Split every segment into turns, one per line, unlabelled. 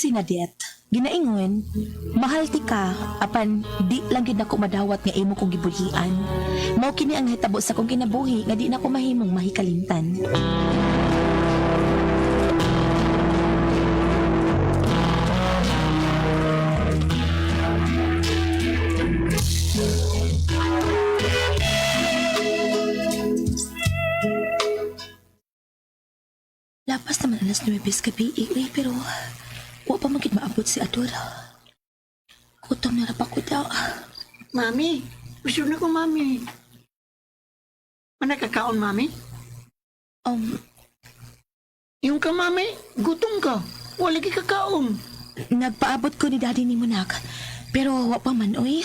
si Nadet. Ginaingon, mahal ti ka, apan di lang gid nako madawat nga imo kong gibuhian. Mao kini ang hitabo sa kong kinabuhi nga di nako mahimong mahikalimtan. Lapas naman alas 9 gabi, pero wa pa magid maabot si Ador. Gutom na rapa ko daw.
Mami, gusto na ko, Mami. Mana kakaon, Mami? Yung ka, Mami, gutom ka. Wala ki kakaon.
Nagpaabot ko ni daddy ni Munak. Pero wa pa man, oy.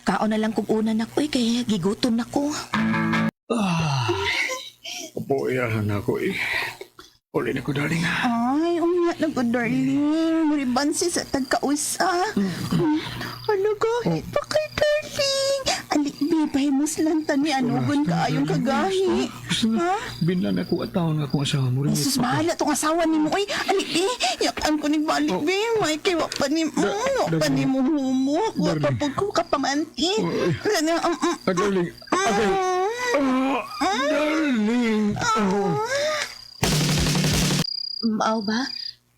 Kaon na lang kung una na ko, kaya gigutom na ko.
Opo, iyahan ako eh. Uli na ko, darling.
Ay, umiyak na ko, darling. Muribansi sa tagkausa. Ano kahit pa kay darling? Alik, bibahimos lang tani anugon ka ayong kagahi. Ha?
Binan ako at taon akong asawa mo rin.
Jesus, bahala tong asawa ni mo. Ay, alik, yakan ko ni balik, be. May kay wapa ni mo. Wapa ni mo humok. Wapa po ko kapamanti.
Darling. Okay. Darling.
Mao ba?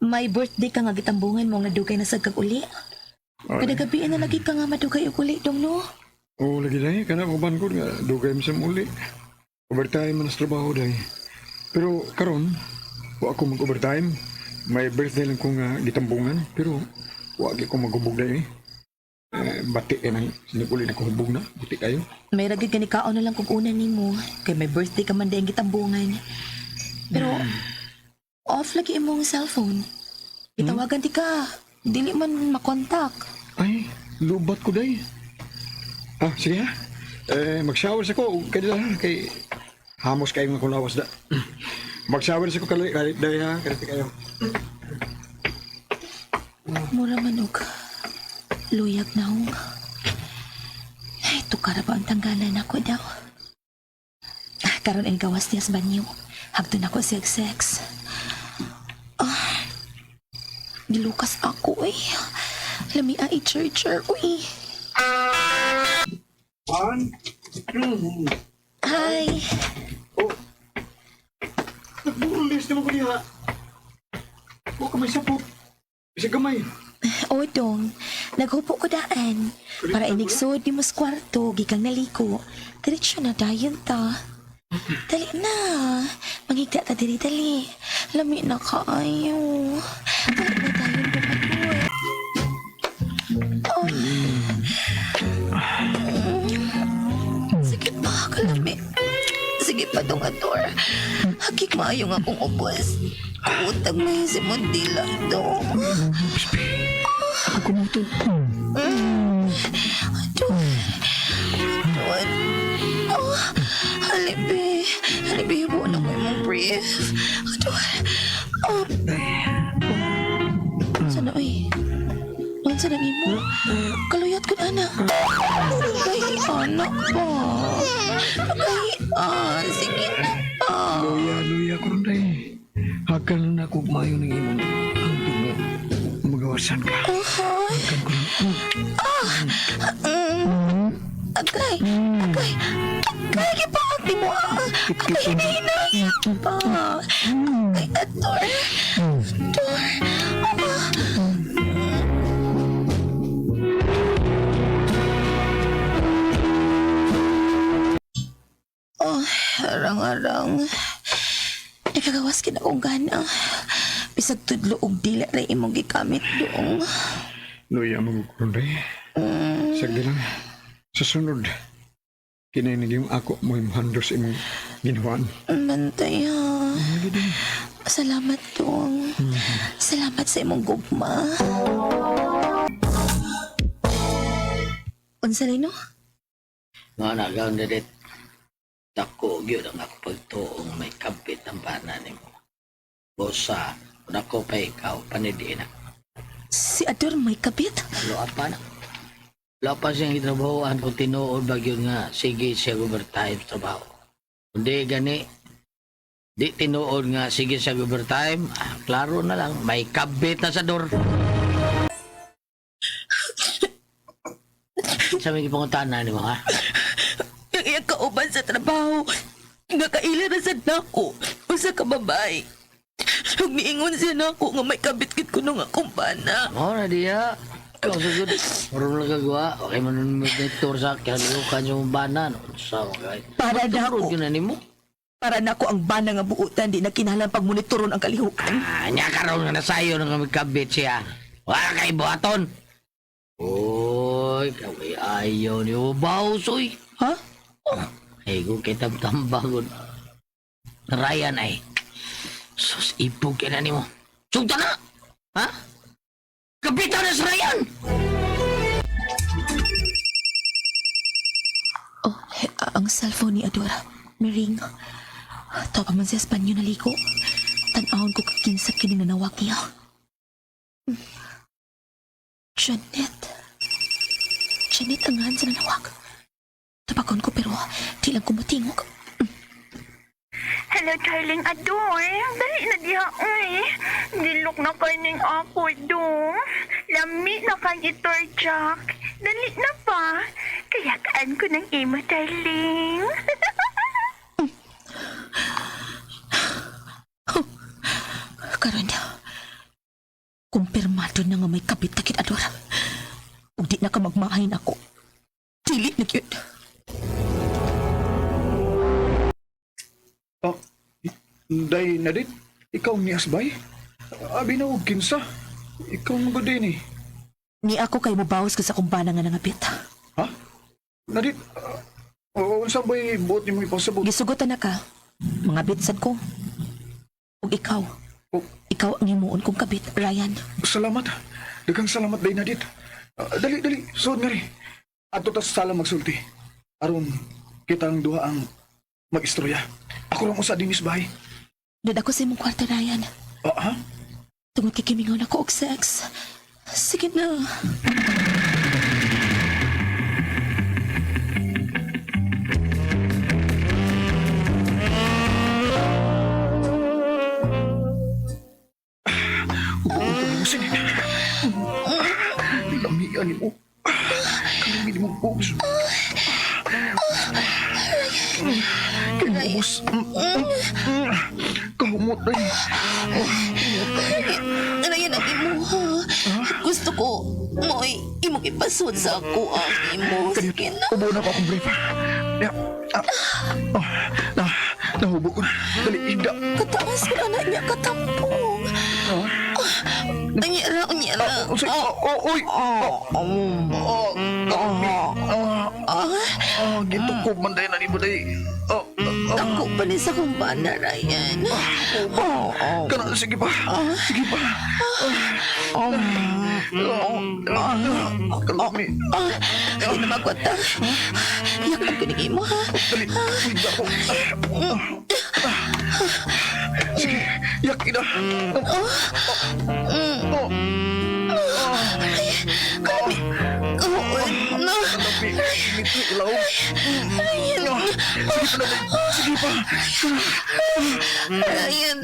May birthday ka nga gitambungan mo nga dugay na sagkag uli. Kada gabi na lagi ka nga madugay og uli dong no.
Oo, lagi dahil. Kana maban ko nga. Dugay mo sa muli. Overtime man sa trabaho dahil. Pero karon, wa ako mag-overtime. May birthday lang ko nga gitambungan. Pero wa ko mag-hubog dahil. Bati ka nang sinipuli na kuhubog na. Buti kayo.
May ragid ka ni kaon na lang kung una nimo. Kay may birthday ka man dahil gitambungan. Pero off lagi imong cellphone. Itawagan ti ka. Dili man makontak.
Ay, lubat ko dahil. Sige ha. Mag-shower sa ko. Kaya kay hamos kayo nga kulawas da. Mag-shower sa ko kalit dahil ha. Kalit kayo.
Mura manog. Luyag na hong. Ay, tukara ba ang tanggalan ako daw? Karon ang gawas niya sa banyo. Hagdun ako sex. Gilukas ako eh. Lami ay charger uy. Hi.
Nagburulis naman ko niya. Huwag ka may sapot. Isa gamay.
O dong, naghupo ko daan. Para inigsod di mas kwarto, gigang naliko. Diretsyo na dayon ta. Dali na. Mangigda ta dali. Lami na kaayo. Dali na dayon bumador. Sige pa, kalami. Sige pa dong ador. Hagik maayo nga kong ubos. Utang may si Mondila dong.
Ako kumuto.
Aduh. Halibi. Halibi, ibu na mo yung brief. Aduh. Sana, uy. Ang sana mo. Kaluyat ko na, anak. Ay, anak pa. Ay, sige na pa.
Luya ko rin dahil. Hakan na ako mayo ng imong ang tingin. Magawasan ka. Hakan ko lang.
Agay, gipahag di mo Agay, hinahinay pa. Agay, Ador. Arang-arang. Nakagawas ka na kong gana. Bisag tudlo og dila na imong gikamit doong.
Luya mo ko rin dahil. Sagdi lang. Sa sunod, kininig yung ako mo yung handos imong ginawan.
Mantay ha. Salamat dong. Salamat sa imong gugma. Unsa rin no?
Mga nagaw na dit. Dako, yun ang ako pagtuong may kapit ang pana ni mo. Bosa, dako pa ikaw, panidiin ako.
Si Ador may kabit?
Lo apa na? Lapas siyang itrabahoan kung tinuod ba yun nga, sige siya overtime trabaho. Kundi gani, Di tinuod nga sige sa overtime. Klaro na lang, may kabit na sa door. Sa may ipanguntahan ni mo, ha?
Yung iyang kauban sa trabaho, nga kaila na sa nako, usa ka babae. Huwag niingon siya nako nga may kabit-kit ko nung akong bana.
Oo na diya. Ikaw sagod. Marunong lang kagawa. Okay man nun mag-tour sa kalukan sa bana. Sa mga
Para na
Turod
ako,
yun na ni mo.
para na ako ang bana nga buutan, di na kinahanglan pagmonitoron ang kalihukan.
Nya karon nga nasayo nang magkabit siya. Wala kay buhaton. Oy, kaway ayaw ni Ubaws, oy.
Ha?
Ay, kung kitang tambangon. Ryan ay. Sus, ipog ka na ni mo. Sugta na! Ha? Kapitan na si Ryan!
Oh, ang cellphone ni Adora. Miring. Tawa pa man siya Espanyo na liko. Tanahon ko kakinsa kining nanawag niya. Janet. Janet ang nga sa nanawag. Tapagon ko pero di lang ko matingog.
Hello, darling Ador. Dali na diha, uy. Nilok na kayo ng ako, dong. Lami na kayo, Jack. Dali na pa. Kayakaan ko ng imo, darling.
Karon kumpirmado na nga may kabit takit Adora. Ug di na ka magmahain ako. Dili na yun.
Oh, day Nadit, ikaw ni Asbay? Abi na og kinsa? Ikaw mo ba din eh?
Ni ako kay mubawas ka sa kumbana nga nangabit.
Ha? Nadit, unsa ba'y buot ni mo ipasabot?
Gisugutan na ka. Mga bitsad ko. Ug ikaw.
Oh,
Ikaw ang himuon kong kabit, Ryan.
salamat. Daghang salamat day Nadit. Dali, suod nga rin. Ato ta sa sala magsulti. Aron, kita ang duha ang mag-istorya. Ako lang usa din Isbay.
Doon ako sa imong kwarto, Ryan.
Ha?
Tungod kay kimingaw na ko og sex. Sige na.
Ubusin. Lamian ni mo. Kalamian mo, Bobs. Kaya Bobs. Kahumot na yun.
Ryan, ang imo, ha? Gusto ko, mo'y imong ipasod sa ako ang imo. Sige na.
Ubo na ko akong brief. Nahubo ko na. Dali, ida.
Kataas ko na niya katampong. Anya lang.
Oy! Gito ko manday na ni mo day.
Ako pa ni sa kumbana, Ryan.
Kana, sige pa. Sige pa. Kalami.
Hindi na magwata. Yakap ko ni mo, ha?
Dali, ida ko. Sige, yakin na.
Kalami. Na.
Kalami, ito ilaw. Sige pa.
Ryan.